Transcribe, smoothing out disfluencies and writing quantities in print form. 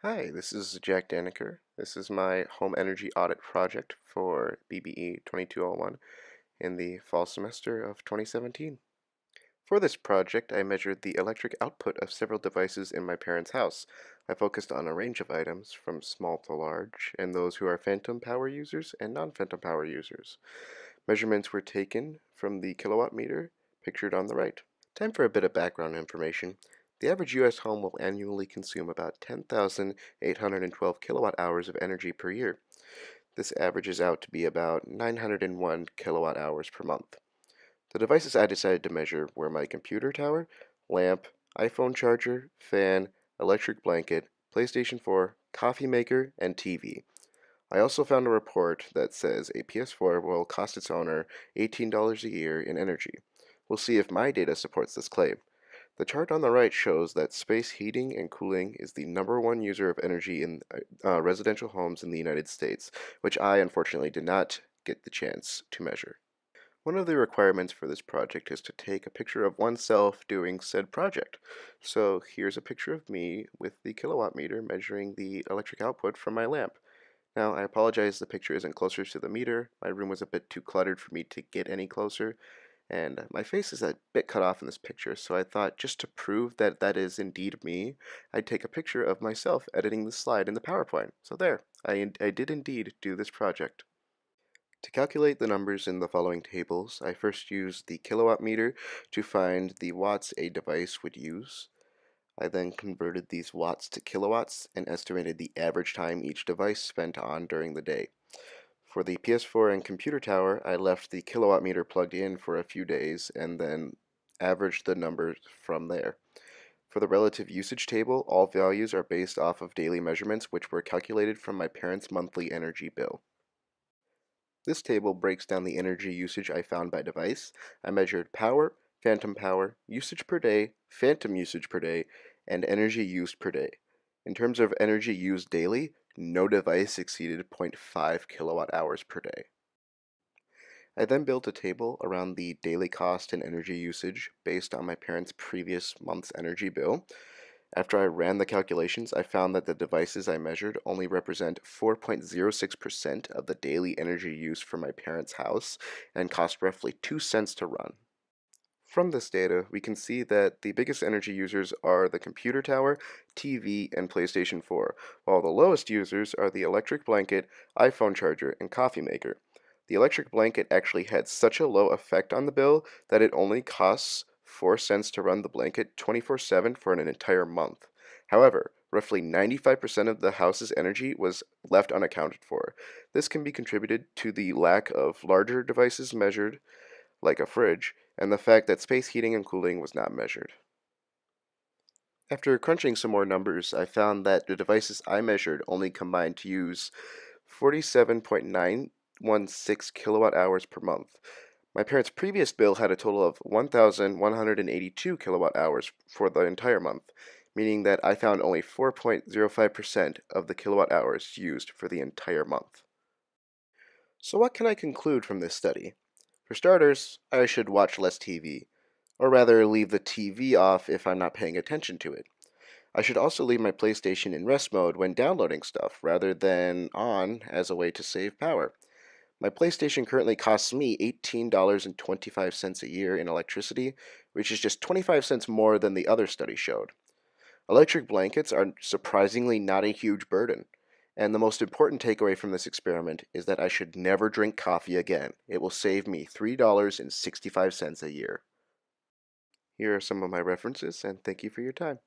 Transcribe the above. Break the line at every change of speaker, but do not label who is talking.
Hi, this is Jack Dannecker. This is my home energy audit project for BBE 2201 in the fall semester of 2017. For this project, I measured the electric output of several devices in my parents' house. I focused on a range of items from small to large, and those who are phantom power users and non-phantom power users. Measurements were taken from the kilowatt meter pictured on the right. Time for a bit of background information. The average U.S. home will annually consume about 10,812 kilowatt hours of energy per year. This averages out to be about 901 kilowatt hours per month. The devices I decided to measure were my computer tower, lamp, iPhone charger, fan, electric blanket, PlayStation 4, coffee maker, and TV. I also found a report that says a PS4 will cost its owner $18 a year in energy. We'll see if my data supports this claim. The chart on the right shows that space heating and cooling is the #1 user of energy in residential homes in the United States, which I unfortunately did not get the chance to measure. One of the requirements for this project is to take a picture of oneself doing said project. So here's a picture of me with the kilowatt meter measuring the electric output from my lamp. Now, I apologize the picture isn't closer to the meter. My room was a bit too cluttered for me to get any closer, and my face is a bit cut off in this picture, so I thought just to prove that that is indeed me, I'd take a picture of myself editing the slide in the PowerPoint. So there, I did indeed do this project. To calculate the numbers in the following tables, I first used the kilowatt meter to find the watts a device would use. I then converted these watts to kilowatts and estimated the average time each device spent on during the day. For the PS4 and computer tower, I left the kilowatt meter plugged in for a few days and then averaged the numbers from there. For the relative usage table, all values are based off of daily measurements which were calculated from my parents' monthly energy bill. This table breaks down the energy usage I found by device. I measured power, phantom power, usage per day, phantom usage per day, and energy used per day. In terms of energy used daily, no device exceeded zero point 0.5 kilowatt hours per day. I then built a table around the daily cost and energy usage based on my parents' previous month's energy bill. After I ran the calculations, I found that the devices I measured only represent 4.06% of the daily energy use for my parents' house and cost roughly 2 cents to run. From this data, we can see that the biggest energy users are the computer tower, TV, and PlayStation 4, while the lowest users are the electric blanket, iPhone charger, and coffee maker. The electric blanket actually had such a low effect on the bill that it only costs 4 cents to run the blanket 24/7 for an entire month. However, roughly 95% of the house's energy was left unaccounted for. This can be contributed to the lack of larger devices measured, like a fridge, and the fact that space heating and cooling was not measured. After crunching some more numbers, I found that the devices I measured only combined to use 47.916 kilowatt hours per month. My parents' previous bill had a total of 1,182 kilowatt hours for the entire month, meaning that I found only 4.05% of the kilowatt hours used for the entire month. So what can I conclude from this study? For starters, I should watch less TV, or rather leave the TV off if I'm not paying attention to it. I should also leave my PlayStation in rest mode when downloading stuff, rather than on as a way to save power. My PlayStation currently costs me $18.25 a year in electricity, which is just 25 cents more than the other study showed. Electric blankets are surprisingly not a huge burden. And the most important takeaway from this experiment is that I should never drink coffee again. It will save me $3.65 a year. Here are some of my references, and thank you for your time.